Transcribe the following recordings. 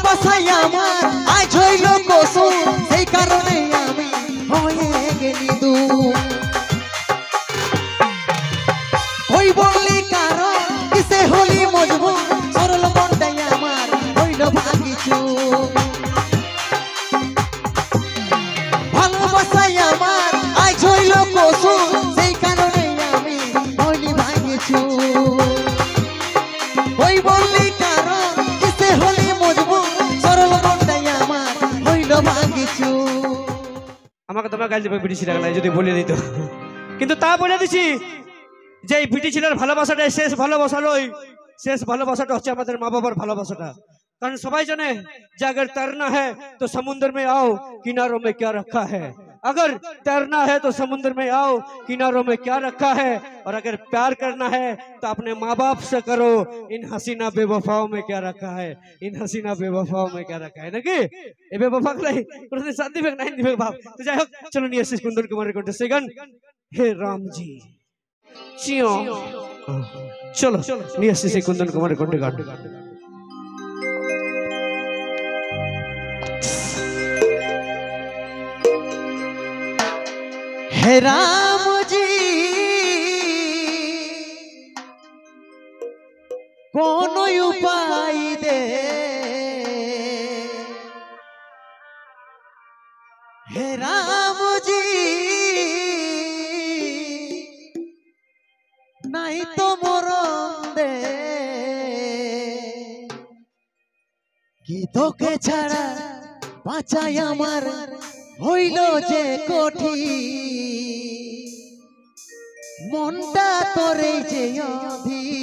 ভালোবাসাই আমার আজ হইল কসুর, সেই কারণে আমি হয়ে গেলি দূর। ওই বললি কারণ কিসে হলি মজবুর, সরল মনটাই আমার হইল ভাঙিচুর। ভালোবাসাই আমার আজ হইল কসুর, সেই কারণে আমি হইলি ভাঙিচুর। ওই বললি কারণ কিসে হলি মজবুর, সরল মনটাই আমার হইল ভাঙিচুর। আমাকে তোমার গাল দেবে বিটি ছিলা যদি বলে দিত, কিন্তু তা বলে দিছি যে এই বিটি ছিলার ভালোবাসাটাই শেষ ভালোবাসা নয়। শেষ ভালোবাসাটা হচ্ছে আমাদের মা বাবার ভালোবাসাটা। কারণ সবাই জানে যে अगर तैरना है तो समुद्र में आओ, किनारों में क्या रखा है। अगर तैरना है तो समुद्र में आओ, किनारों में क्या रखा है। और अगर प्यार करना है तो अपने माँ बाप से करो, इन हसीना बेवफाओं में क्या रखा है, इन हसीना बेवफाओं में क्या रखा है। नाकि ए बेवफा लाई কোনদিন সাথ দিবে না দিবে বাপ। তো যাই হোক, চলো নিয়ে আসি কুন্দন কুমারের কণ্ঠে সেই গান হে রাম জি চিও। চলো নিয়ে আসি সেই কুন্দন কুমারের কণ্ঠে গান। हे राम जी कौन उपाय दे, हे राम जी नहीं तो मरण दे, कि তোকে ছাড়া বাঁচাই আমার হইল যে কঠিন, মনটা তোরে যে অধীন।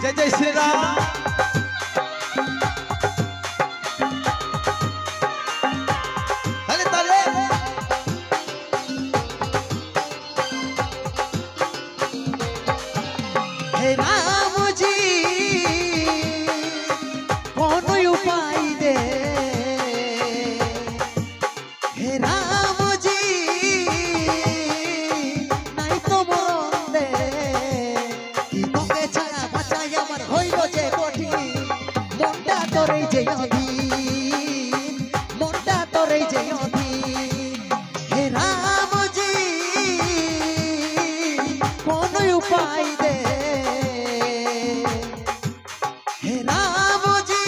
जय जय श्री राम। हे राम जी कौन उपाय दे, हे राम जी नहीं तो मरण दे, कि তোকে ছাড়া বাঁচাই আমার হইল যে কঠিন, মনটা তোরে যে অধীন, মনটা তোরে যে অধীন। হে রাম জি কোন উপায় দে, হে রাম জি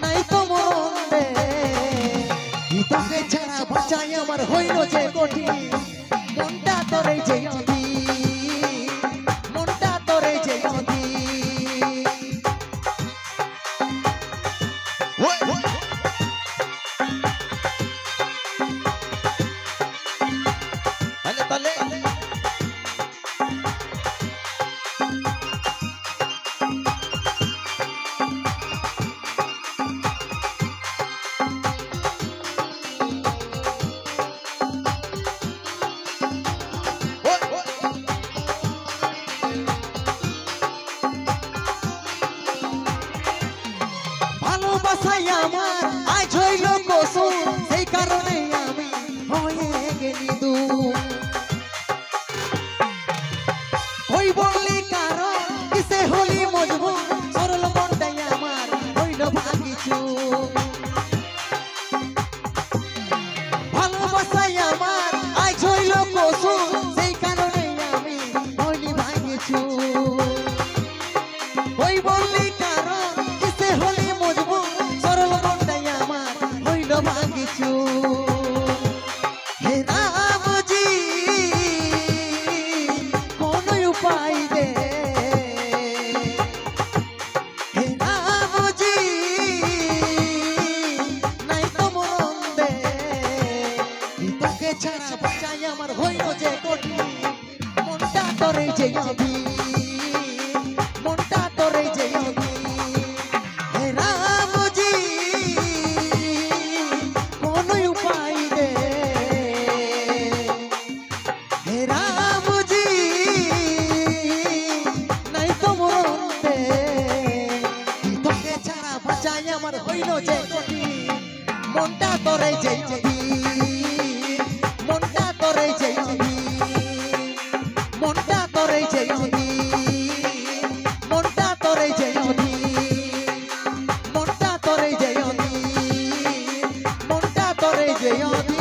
নাই তো মরণ দে, কি তোকে ছাড়া বাঁচাই আমার হইল যে কঠিন, মনটা তোরে যে অধীন, মনটা তোরে যে অধীন। ভালোবাসাই আমার আজ হইল কসুর, সেই কারণে আমি হয়ে গেলি দূর। ওই বললি কারণ কিসে হলি মজবুর, সরল মনটাই আমার হইল ভাঙিচুর। ভালোবাসাই আমার আজ হইল কসুর, সেই কারণে আমি হইলি ভাঙিচুর। ওই বললি কারণ কিসে হলি মজবুর, সরল মনটাই আমার হইল ভাঙিচুর। হে রাম জি কোন উপায় দে, হে রাম জি নাই তো মরণ দে, কি তোকে ছাড়া আমার হইল যে কঠিন মনটা তোরে যে অধীন মনটা তোরে যে অধীন মনটা তোরে যে অধীন মনটা তোরে যে অধীন মনটা তোরে যে অধীন মনটা তোরে যে অধীন